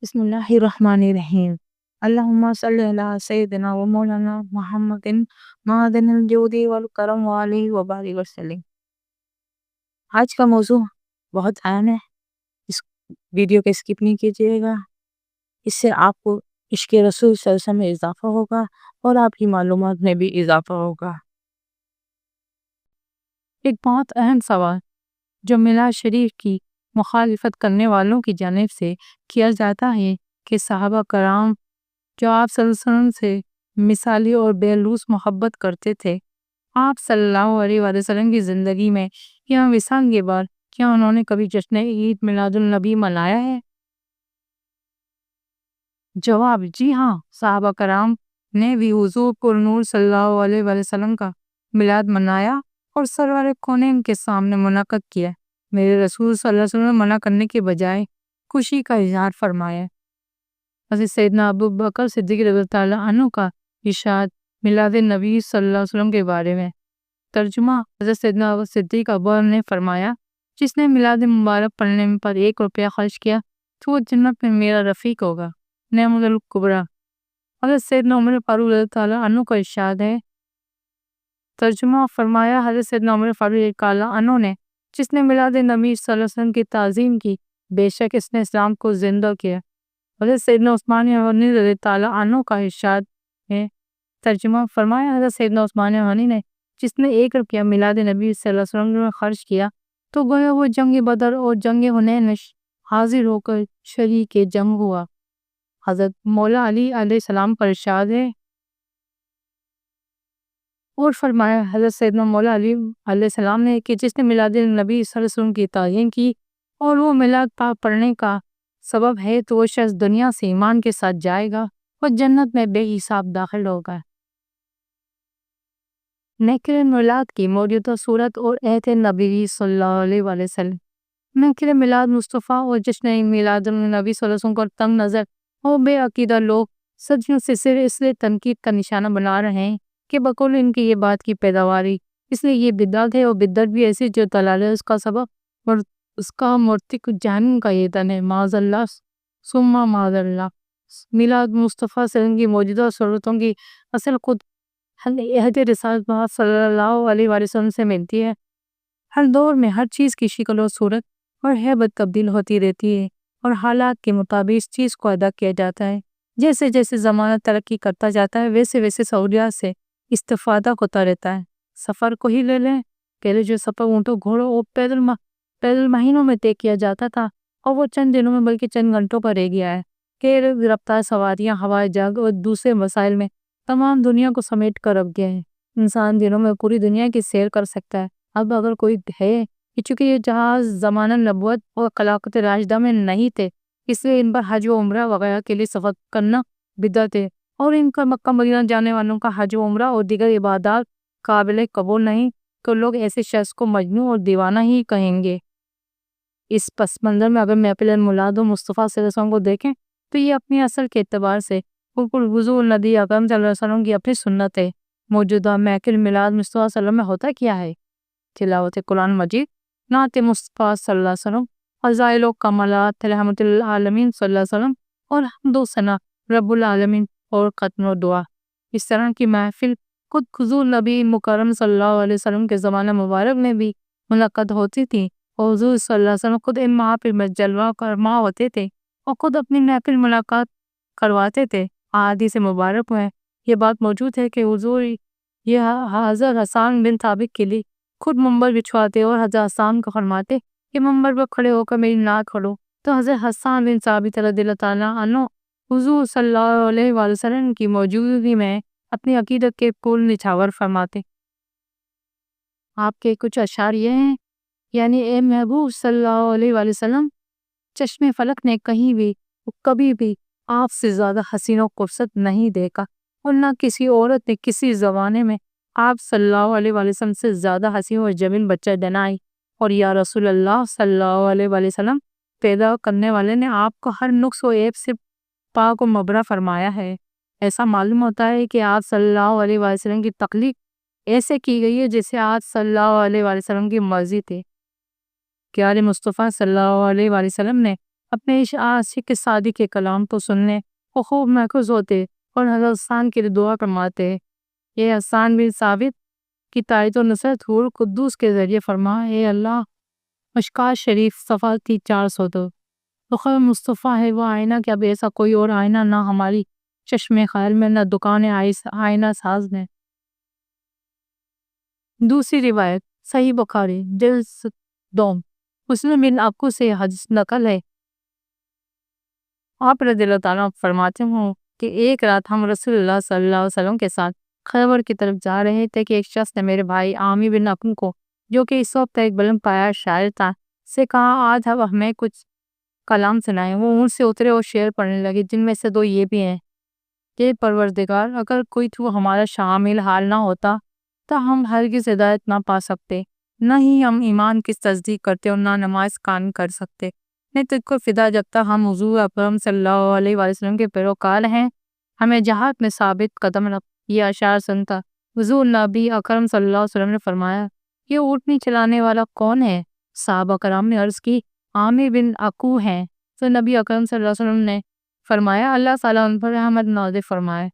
بسم اللہ الرحمن الرحیم۔ اللہم صلی علی سیدنا و مولانا محمد معدن الجود والکرم وآلہ وبارک وسلم۔ آج کا موضوع بہت اہم ہے، اس ویڈیو کو اسکپ نہیں کیجیے گا، اس سے آپ کو عشق رسول صلی اللہ علیہ وسلم میں اضافہ ہوگا اور آپ کی معلومات میں بھی اضافہ ہوگا۔ ایک بہت اہم سوال جو میلاد شریف کی مخالفت کرنے والوں کی جانب سے کیا جاتا ہے کہ صحابہ کرام جو آپ صلی اللہ علیہ وسلم سے مثالی اور بے لوث محبت کرتے تھے، آپ صلی اللہ علیہ وسلم کی زندگی میں یا وصال کے بعد کیا انہوں نے کبھی جشن عید میلاد النبی منایا ہے؟ جواب: جی ہاں، صحابہ کرام نے بھی حضور پر نور صلی اللہ علیہ وسلم کا میلاد منایا اور سرور کونین کے سامنے منعقد کیا۔ میرے رسول صلی اللہ علیہ وسلم نے منع کرنے کے بجائے خوشی کا اظہار فرمایا۔ حضرت سیدنا ابو بکر صدیق رضی اللہ عنہ کا ارشاد میلاد نبی صلی اللہ علیہ وسلم کے بارے میں۔ ترجمہ: حضرت سیدنا ابو صدیق اکبر نے فرمایا، جس نے میلاد مبارک پڑھنے پر 1 روپیہ خرچ کیا تو وہ جنت میں میرا رفیق ہوگا۔ نعمت الکبریٰ۔ حضرت سیدنا عمر فاروق رضی اللہ عنہ کا ارشاد ہے۔ ترجمہ: فرمایا، حضرت سیدنا عمر فاروق رضی اللہ عنہ نے جس نے میلاد نبی صلی اللہ علیہ وسلم کی تعظیم کی، بے شک اس نے اسلام کو زندہ کیا۔ حضرت سیدنا عثمان غنی رضی اللہ عنہ کا ارشاد ہے۔ ترجمہ: فرمایا، حضرت سیدنا عثمان غنی نے جس نے 1 روپیہ میلاد نبی صلی اللہ علیہ وسلم میں خرچ کیا تو گویا وہ جنگ بدر اور جنگ حنین میں حاضر ہو کر شریک جنگ ہوا۔ حضرت مولا علی علیہ السلام کا ارشاد ہے اور فرمایا، حضرت سیدنا مولا علی علیہ السلام نے کہ جس نے میلاد نبی صلی اللہ علیہ وسلم کی تعظیم کی اور وہ میلاد پاک پڑھنے کا سبب ہے تو وہ شخص دنیا سے ایمان کے ساتھ جائے گا اور جنت میں بے حساب داخل ہوگا۔ منکر میلاد کی موجودہ صورت اور عہد نبوی صلی اللہ علیہ وسلم۔ منکر میلاد مصطفیٰ اور جشن میلاد النبی صلی اللہ علیہ وسلم کو تنگ نظر اور بے عقیدہ لوگ صدیوں سے صرف اس لیے تنقید کا نشانہ بنا رہے ہیں کہ بقول ان کی یہ بات کی پیداواری، اس لیے یہ بدعت ہے اور بدعت بھی ایسی جو دلال ہے اس کا سبب اور اس کا مرتکب جہنم کا ایندھن ہے۔ معاذ اللہ ثم معاذ اللہ۔ میلاد مصطفیٰ صلی اللہ علیہ وسلم کی موجودہ صورتوں کی اصل خود عہد رسالت صلی اللہ علیہ وسلم سے ملتی ہے۔ ہر دور میں ہر چیز کی شکل و صورت اور ہیبت تبدیل ہوتی رہتی ہے اور حالات کے مطابق اس چیز کو ادا کیا جاتا ہے۔ جیسے جیسے زمانہ ترقی کرتا جاتا ہے ویسے ویسے سہولیات سے استفادہ ہوتا رہتا ہے۔ سفر کو ہی لے لیں، پہلے جو سفر اونٹوں گھوڑوں اور پیدل مہینوں میں طے کیا جاتا تھا اور وہ چند دنوں میں بلکہ چند گھنٹوں پر رہ گیا ہے کہ رفتار سواریاں، ہوائی جہاز اور دوسرے وسائل میں تمام دنیا کو سمیٹ کر رکھ گئے ہیں۔ انسان دنوں میں پوری دنیا کی سیر کر سکتا ہے۔ اب اگر کوئی ہے کہ چونکہ یہ جہاز زمانہ نبوت اور خلافت راشدہ میں نہیں تھے، اس لیے ان پر حج و عمرہ وغیرہ کے لیے سفر کرنا بدعت ہے اور ان کا مکہ مدینہ جانے والوں کا حج و عمرہ اور دیگر عبادات قابل قبول نہیں تو لوگ ایسے شخص کو مجنون اور دیوانہ ہی کہیں گے۔ اس پس منظر میں اگر محفل میلاد مصطفیٰ صلی اللہ علیہ وسلم کو دیکھیں تو یہ اپنی اصل کے اعتبار سے بالکل حضور نبی اکرم صلی اللہ علیہ وسلم کی اپنی سنت ہے۔ موجودہ محفل میلاد مصطفیٰ صلی اللہ علیہ وسلم میں ہوتا کیا ہے؟ تلاوت قرآن مجید، نعت مصطفیٰ صلی اللہ علیہ وسلم، فضائل و کمالات رحمت العالمین صلی اللہ علیہ وسلم اور حمد و ثنا رب العالمین اور ختم و دعا۔ اس طرح کی محفل خود حضور نبی مکرم صلی اللہ علیہ وسلم کے زمانہ مبارک میں بھی منعقد ہوتی تھی اور حضور صلی اللہ علیہ وسلم خود ان محافل میں جلوہ فرما ہوتے تھے اور خود اپنی محفل ملاقات کرواتے تھے۔ احادیث مبارک میں یہ بات موجود ہے کہ حضور یہ حضرت حسان بن ثابت کے لیے خود منبر بچھواتے اور حضرت حسان کو فرماتے کہ منبر پر کھڑے ہو کر میری نعت پڑھو، تو حضرت حسان بن ثابت رضی اللہ تعالیٰ عنہ حضور صلی اللہ علیہ وسلم کی موجودگی میں اپنی عقیدت کے پھول نچھاور فرماتے۔ آپ کے کچھ اشعار یہ ہیں، یعنی اے محبوب صلی اللہ علیہ وسلم، چشم فلک نے کہیں بھی کبھی بھی آپ سے زیادہ حسین و خوبصورت نہیں دیکھا اور نہ کسی عورت نے کسی زمانے میں آپ صلی اللہ علیہ وسلم سے زیادہ حسین و جمیل بچہ جنائی، اور یا رسول اللہ صلی اللہ علیہ وسلم، پیدا کرنے والے نے آپ کو ہر نقص و عیب سے پاک و مبرہ فرمایا ہے۔ ایسا معلوم ہوتا ہے کہ آپ صلی اللہ علیہ وسلم کی تخلیق ایسے کی گئی ہے جیسے آپ صلی اللہ علیہ وسلم کی مرضی تھے۔ پیارے مصطفیٰ صلی اللہ علیہ وسلم نے اپنے اس عاشق صادق کے کلام تو سننے وہ خوب محفوظ ہوتے اور حضرت حسان کے لیے دعا فرماتے۔ یہ حسان بن ثابت کی تائید و نصرت حور قدوس کے ذریعے فرما، اے اللہ، مشکوٰۃ شریف صفحہ 402، رخ مصطفیٰ ہے وہ آئینہ کہ اب ایسا کوئی اور آئینہ نہ ہماری چشم خیال میں، نہ دکان آئینہ ساز میں۔ دوسری روایت صحیح بخاری جلد دوم مسلم بن عقو سے حدیث نقل ہے۔ آپ رضی اللہ تعالیٰ فرماتے ہوں کہ ایک رات ہم رسول اللہ صلی اللہ علیہ وسلم کے ساتھ خیبر کی طرف جا رہے تھے کہ ایک شخص نے میرے بھائی عامر بن عقو کو، جو کہ اس وقت ایک بلند پایہ شاعر تھا، سے کہا، آج اب ہمیں کچھ کلام سنائیں۔ وہ اونٹ سے اترے اور شعر پڑھنے لگے، جن میں سے دو یہ بھی ہیں کہ پروردگار، اگر کوئی تو ہمارا شامل حال نہ ہوتا تو ہم ہرگز ہدایت نہ پا سکتے، نہ ہی ہم ایمان کی تصدیق کرتے اور نہ نماز قائم کر سکتے۔ نے تجھ کو فدا جب تک ہم حضور اکرم صلی اللہ علیہ وسلم کے پیروکار ہیں، ہمیں جہاد میں ثابت قدم رکھ۔ یہ اشعار سنتا حضور نبی اکرم صلی اللہ علیہ وسلم نے فرمایا، یہ اونٹنی چلانے والا کون ہے؟ صحابہ کرام نے عرض کی، عامر بن عقو ہیں۔ تو نبی اکرم صلی اللہ علیہ وسلم نے فرمایا، اللہ تعالیٰ ان پر رحمت نازل فرمائے۔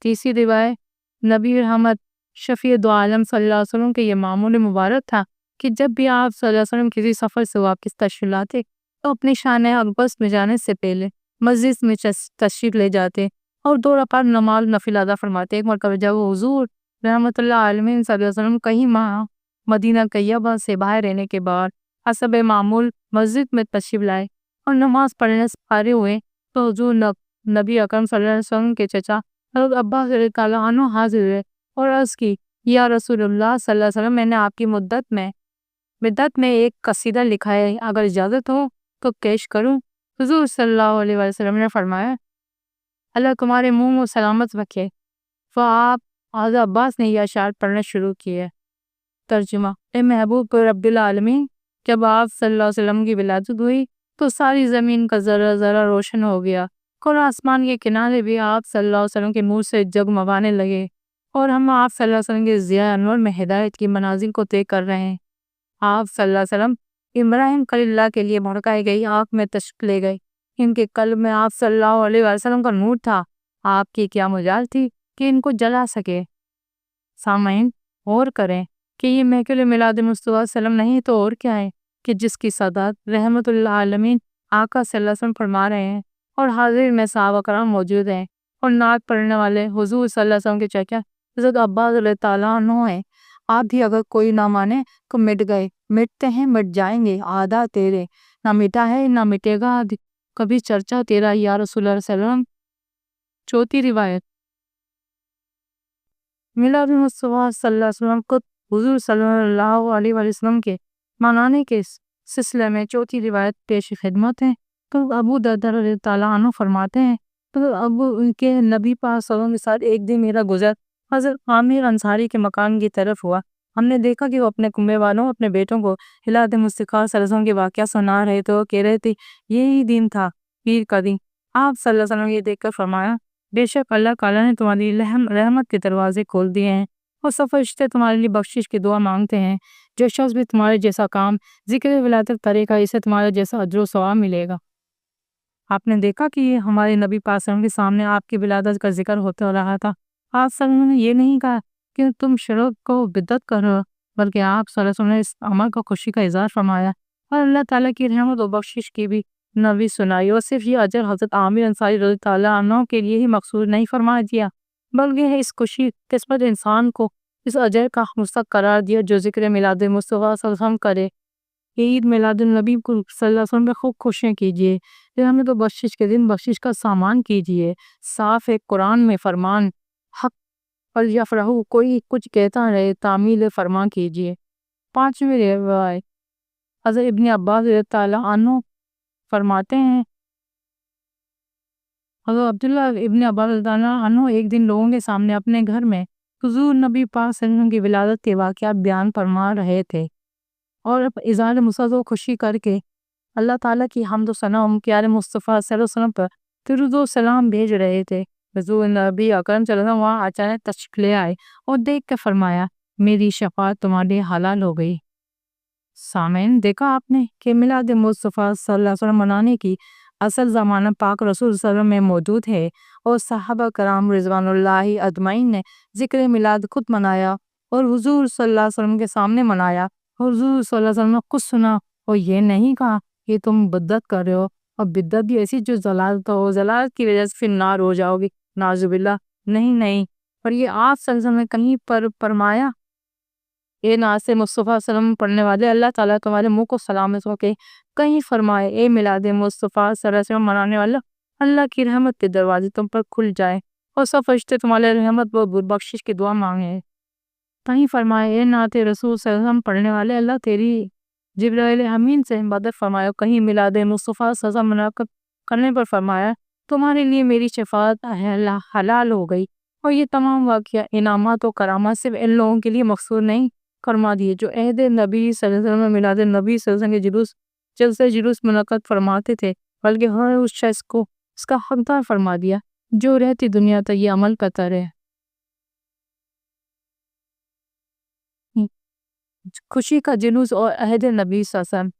تیسری روایت نبی رحمت شفیع دو عالم صلی اللہ علیہ وسلم کے یہ معمول مبارک تھا کہ جب بھی آپ صلی اللہ علیہ وسلم کسی سفر سے واپس تشریف لاتے تو اپنی شان اقدس میں جانے سے پہلے مسجد میں تشریف لے جاتے اور 2 رکعت نماز نفل ادا فرماتے۔ ایک مرتبہ جب حضور رحمت اللہ علیہ صلی اللہ علیہ وسلم کئی ماہ مدینہ طیبہ سے باہر رہنے کے بعد حسب معمول مسجد میں تشریف لائے اور نماز پڑھنے سے فارغ ہوئے تو حضور نبی اکرم صلی اللہ علیہ وسلم کے چچا حضرت عباس رضی اللہ عنہ حاضر ہوئے اور عرض کی، یا رسول اللہ صلی اللہ علیہ وسلم، میں نے آپ کی بدعت میں ایک قصیدہ لکھا ہے، اگر اجازت ہو تو پیش کروں؟ حضور صلی اللہ علیہ وسلم نے فرمایا، اللہ تمہارے منہ سلامت رکھے۔ آپ حضرت عباس نے یہ اشعار پڑھنا شروع کیے۔ ترجمہ: اے محبوب رب العالمین، جب آپ صلی اللہ علیہ وسلم کی ولادت ہوئی تو ساری زمین کا ذرہ ذرہ روشن ہو گیا اور آسمان کے کنارے بھی آپ صلی اللہ علیہ وسلم کے نور سے جگمگانے لگے، اور ہم آپ صلی اللہ علیہ وسلم کے ضیاء انور میں ہدایت کی منازل کو طے کر رہے ہیں۔ آپ صلی اللہ علیہ وسلم ابراہیم خلیل اللہ کے لیے بھڑکائی گئی آگ میں تشریف لے گئے۔ ان کے قلب میں آپ صلی اللہ علیہ وسلم کا نور تھا، آپ کی کیا مجال تھی کہ ان کو جلا سکے۔ سامعین، غور کریں کہ یہ محفل میلاد مصطفیٰ صلی اللہ علیہ وسلم نہیں تو اور کیا ہے کہ جس کی صدات رحمت اللہ عالمین آقا صلی اللہ علیہ وسلم فرما رہے ہیں، اور حاضر میں صحابہ کرام موجود ہیں، اور نعت پڑھنے والے حضور صلی اللہ علیہ وسلم کے چچا حضرت عباس رضی اللہ عنہ ہیں۔ آپ بھی اگر کوئی نہ مانے تو مٹ گئے، مٹتے ہیں، مٹ جائیں گے، آدھا تیرے، نہ مٹا ہے نہ مٹے گا کبھی چرچا تیرا یا رسول اللہ صلی اللہ علیہ وسلم۔ چوتھی روایت میلاد مصطفیٰ صلی اللہ علیہ وسلم کو حضور صلی اللہ علیہ وسلم کے منانے کے سلسلے میں چوتھی روایت پیش خدمت ہے۔ تو ابو درداء رضی اللہ عنہ فرماتے ہیں، تو ابو کے نبی پاک صلی اللہ علیہ وسلم کے ساتھ ایک دن میرا گزر حضرت عامر انصاری کے مکان کی طرف ہوا۔ ہم نے دیکھا کہ وہ اپنے کنبے والوں، اپنے بیٹوں کو میلاد مصطفیٰ صلی اللہ علیہ وسلم کے واقعہ سنا رہے تھے، کہہ رہے تھے یہی دن تھا، پیر کا دن۔ آپ صلی اللہ علیہ وسلم یہ دیکھ کر فرمایا، بے شک اللہ تعالیٰ نے تمہاری رحمت کے دروازے کھول دیے ہیں، اور سب فرشتے تمہارے لیے بخشش کی دعا مانگتے ہیں۔ جو شخص بھی تمہارے جیسا کام ذکر ولادت کرے گا، اسے تمہارے جیسا اجر و ثواب ملے گا۔ آپ نے دیکھا کہ یہ ہمارے نبی پاک صلی اللہ علیہ وسلم کے سامنے آپ کی ولادت کا ذکر ہوتا رہا تھا۔ آپ صلی اللہ علیہ وسلم نے یہ نہیں کہا کہ تم شرک کو بدعت کرو، بلکہ آپ صلی اللہ علیہ وسلم نے اس عمل کو خوشی کا اظہار فرمایا اور اللہ تعالیٰ کی رحمت و بخشش کی بھی نبی سنائی، اور صرف یہ اجر حضرت عامر انصاری رضی اللہ عنہ کے لیے ہی مقصود نہیں فرما دیا، بلکہ اس خوشی قسمت انسان کو اس اجر کا مستحق قرار دیا جو ذکر میلاد مصطفیٰ صلی اللہ علیہ وسلم کرے۔ عید میلاد النبی کو صلی اللہ علیہ وسلم میں خوب خوشیاں کیجیے، رحمت و بخشش کے دن بخشش کا سامان کیجیے۔ صاف ایک قرآن میں فرمان حق اور یفرحو، کوئی کچھ کہتا رہے، تعمیل فرمان کیجیے۔ پانچویں روایت حضرت ابن عباس رضی اللہ عنہ فرماتے ہیں، حضرت عبداللہ ابن عباس رضی اللہ عنہ ایک دن لوگوں کے سامنے اپنے گھر میں حضور نبی پاک صلی اللہ علیہ وسلم کی ولادت کے واقعات بیان فرما رہے تھے، اور اظہار مسرت و خوشی کر کے اللہ تعالیٰ کی حمد و ثنا پیارے مصطفیٰ صلی اللہ علیہ وسلم پر درود و سلام بھیج رہے تھے۔ حضور نبی اکرم صلی اللہ علیہ وسلم وہاں اچانک تشریف لے آئے اور دیکھ کر فرمایا، میری شفاعت تمہارے حلال ہو گئی۔ سامعین، دیکھا آپ نے کہ میلاد مصطفیٰ صلی اللہ علیہ وسلم منانے کی اصل زمانہ پاک رسول صلی اللہ علیہ وسلم میں موجود ہے، اور صحابہ کرام رضوان اللہ اجمعین نے ذکر میلاد خود منایا اور حضور صلی اللہ علیہ وسلم کے سامنے منایا۔ حضور صلی اللہ علیہ وسلم نے کچھ سنا اور یہ نہیں کہا کہ تم بدعت کر رہے ہو، اور بدعت بھی ایسی جو ضلالت ہو، ضلالت کی وجہ سے پھر نار ہو جاؤ گی، نعوذ باللہ۔ نہیں، اور یہ آپ صلی اللہ علیہ وسلم نے کہیں پر فرمایا، اے نعت مصطفیٰ صلی اللہ علیہ وسلم پڑھنے والے، اللہ تعالیٰ تمہارے منہ کو سلامت ہو کے کہیں فرمائے، اے میلاد مصطفیٰ صلی اللہ علیہ وسلم منانے والا، اللہ کی رحمت کے دروازے تم پر کھل جائے اور سب فرشتے تمہارے رحمت و بخشش کی دعا مانگے۔ کہیں فرمائے، اے نعت رسول صلی اللہ علیہ وسلم پڑھنے والے، اللہ تیری جبرائیل امین سے مدد فرمایا۔ کہیں میلاد مصطفیٰ صلی اللہ علیہ وسلم منعقد کرنے پر فرمایا، تمہارے لیے میری شفاعت حلال ہو گئی۔ اور یہ تمام واقعہ انعامات و کرامات صرف ان لوگوں کے لیے مخصوص نہیں فرما دیے جو عہد نبی صلی اللہ علیہ وسلم میں میلاد نبی صلی اللہ علیہ وسلم کے جلوس منعقد فرماتے تھے، بلکہ ہر اس شخص کو اس کا حقدار فرما دیا جو رہتی دنیا تک یہ عمل کرتا رہے۔ خوشی کا جلوس اور عہد نبی صلی اللہ علیہ وسلم۔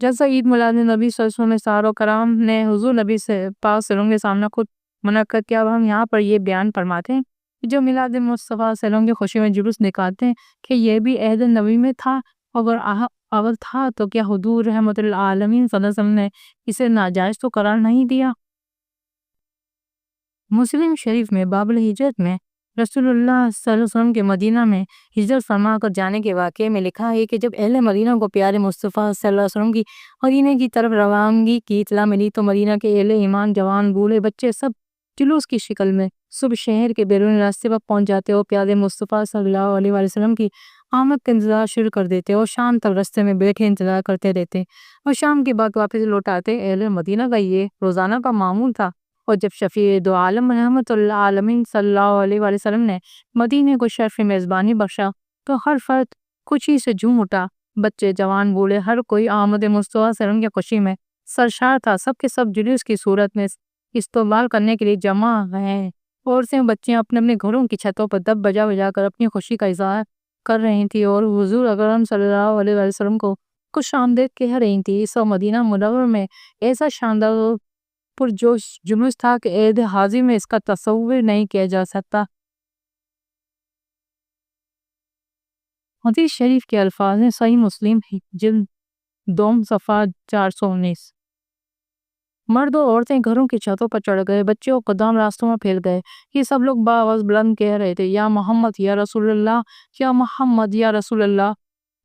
جیسا عید میلاد نبی صلی اللہ علیہ وسلم میں صحابہ کرام نے حضور نبی سے پاک صلی اللہ علیہ وسلم کے سامنے خود منعقد کیا، اب ہم یہاں پر یہ بیان فرماتے ہیں کہ جو میلاد مصطفیٰ صلی اللہ علیہ وسلم کی خوشی میں جلوس نکالتے ہیں کہ یہ بھی عہد نبی میں تھا، اگر تھا تو کیا حضور رحمت العالمین صلی اللہ علیہ وسلم نے اسے ناجائز تو قرار نہیں دیا؟ مسلم شریف میں باب الہجرت میں رسول اللہ صلی اللہ علیہ وسلم کے مدینہ میں ہجرت فرما کر جانے کے واقعے میں لکھا ہے کہ جب اہل مدینہ کو پیارے مصطفیٰ صلی اللہ علیہ وسلم کی مدینہ کی طرف روانگی کی اطلاع ملی تو مدینہ کے اہل ایمان، جوان، بوڑھے، بچے سب جلوس کی شکل میں صبح شہر کے بیرون راستے پر پہنچ جاتے اور پیارے مصطفیٰ صلی اللہ علیہ وسلم کی آمد کا انتظار شروع کر دیتے اور شام تک راستے میں بیٹھے انتظار کرتے رہتے اور شام کے بعد واپس لوٹ آتے۔ اہل مدینہ کا یہ روزانہ کا معمول تھا، اور جب شفیع دو عالم رحمت اللہ عالمین صلی اللہ علیہ وسلم نے مدینے کو شرف میزبانی بخشا تو ہر فرد خوشی سے جھوم اٹھا، بچے، جوان، بوڑھے، ہر کوئی آمد مصطفیٰ صلی اللہ علیہ وسلم کی خوشی میں سرشار تھا۔ سب کے سب جلوس کی صورت میں استقبال کرنے کے لیے جمع ہیں۔ عورتیں، بچیاں اپنے اپنے گھروں کی چھتوں پر دب بجا بجا کر اپنی خوشی کا اظہار کر رہی تھی اور حضور اکرم صلی اللہ علیہ وسلم کو خوش آمدید کہہ رہی تھی۔ اس مدینہ منورہ میں ایسا شاندار اور پرجوش جلوس تھا کہ عہد حاضر میں اس کا تصور نہیں کیا جا سکتا۔ حدیث شریف کے الفاظ ہیں، صحیح مسلم جلد دوم صفحہ 419۔ مرد اور عورتیں گھروں کی چھتوں پر چڑھ گئے، بچے اور خدام راستوں میں پھیل گئے۔ یہ سب لوگ بآواز بلند کہہ رہے تھے، یا محمد یا رسول اللہ، یا محمد یا رسول اللہ۔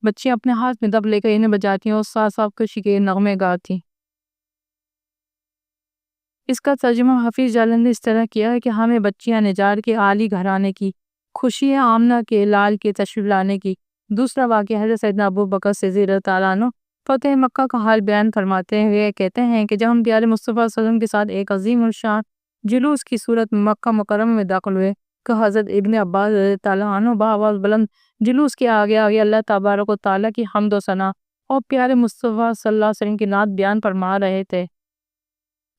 بچے اپنے ہاتھ میں دب لے کر انہیں بجاتی اور ساتھ ساتھ خوشی کے نغمے گاتی۔ اس کا ترجمہ حفیظ جلال نے اس طرح کیا ہے کہ ہمیں بچیاں نجار کے عالی گھرانے کی خوشی ہے، آمنہ کے لال کے تشریف لانے کی۔ دوسرا واقعہ حضرت سیدنا ابو بکر صدیق رضی اللہ عنہ فتح مکہ کا حال بیان فرماتے ہوئے کہتے ہیں کہ جب ہم پیارے مصطفیٰ صلی اللہ علیہ وسلم کے ساتھ ایک عظیم الشان جلوس کی صورت میں مکہ مکرمہ میں داخل ہوئے کہ حضرت ابن عباس رضی اللہ عنہ بآواز بلند جلوس کے آگے آگے اللہ تبارک و تعالیٰ کی حمد و ثنا اور پیارے مصطفیٰ صلی اللہ علیہ وسلم کی نعت بیان فرما رہے تھے۔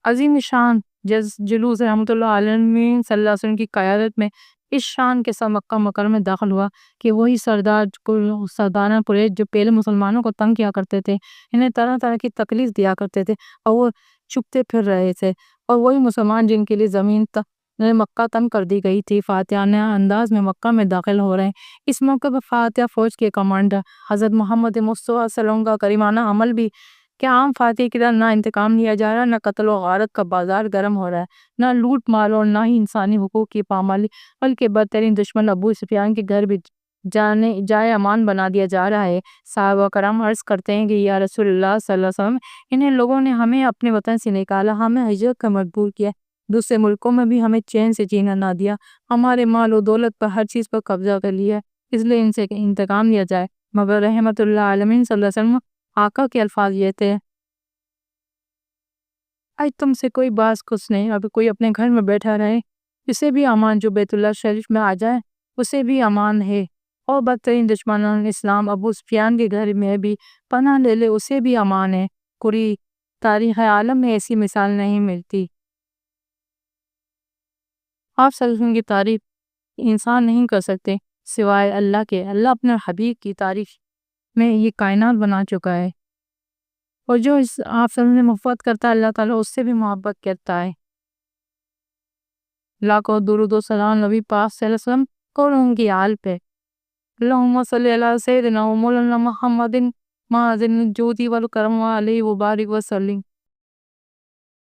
عظیم شان جلوس رحمت اللہ عالمین صلی اللہ علیہ وسلم کی قیادت میں اس شان کے ساتھ مکہ مکرمہ میں داخل ہوا کہ وہی سرداران قریش جو پہلے مسلمانوں کو تنگ کیا کرتے تھے، انہیں طرح طرح کی تکلیف دیا کرتے تھے اور وہ چھپتے پھر رہے تھے، اور وہی مسلمان جن کے لیے زمین مکہ تنگ کر دی گئی تھی فاتحانہ انداز میں مکہ میں داخل ہو رہے ہیں۔ اس موقع پر فاتح فوج کے کمانڈر حضرت محمد مصطفیٰ صلی اللہ علیہ وسلم کا کریمانہ عمل بھی کہ عام فاتح کی طرح نہ انتقام لیا جا رہا، نہ قتل و غارت کا بازار گرم ہو رہا ہے، نہ لوٹ مار اور نہ ہی انسانی حقوق کی پامالی، بلکہ بدترین دشمن ابو سفیان کے گھر بھی جائے امان بنا دیا جا رہا ہے۔ صحابہ کرام عرض کرتے ہیں کہ یا رسول اللہ صلی اللہ علیہ وسلم، انہیں لوگوں نے ہمیں اپنے وطن سے نکالا، ہمیں ہجرت کا مجبور کیا، دوسرے ملکوں میں بھی ہمیں چین سے جینا نہ دیا، ہمارے مال و دولت پر ہر چیز پر قبضہ کر لیا، اس لیے ان سے انتقام لیا جائے۔ مگر رحمت اللہ عالمین صلی اللہ علیہ وسلم آقا کے الفاظ یہ تھے، آج تم سے کوئی باز کچھ نہیں، اب کوئی اپنے گھر میں بیٹھا رہے، اسے بھی امان، جو بیت اللہ شریف میں آ جائے اسے بھی امان ہے، اور بدترین دشمنان اسلام ابو سفیان کے گھر میں بھی پناہ لے لے اسے بھی امان ہے۔ پوری تاریخ عالم میں ایسی مثال نہیں ملتی۔ آپ صلی اللہ علیہ وسلم کی تعریف انسان نہیں کر سکتے سوائے اللہ کے۔ اللہ اپنے حبیب کی تعریف میں یہ کائنات بنا چکا ہے، اور جو آپ صلی اللہ علیہ وسلم سے محبت کرتا ہے اللہ تعالیٰ اس سے بھی محبت کرتا ہے۔ لاکھوں درود و سلام نبی پاک صلی اللہ علیہ وسلم اور ان کی آل پہ۔ اللہم صلی علی سیدنا و مولانا محمد معظم الجود والکرم علیہ وبارک وسلم۔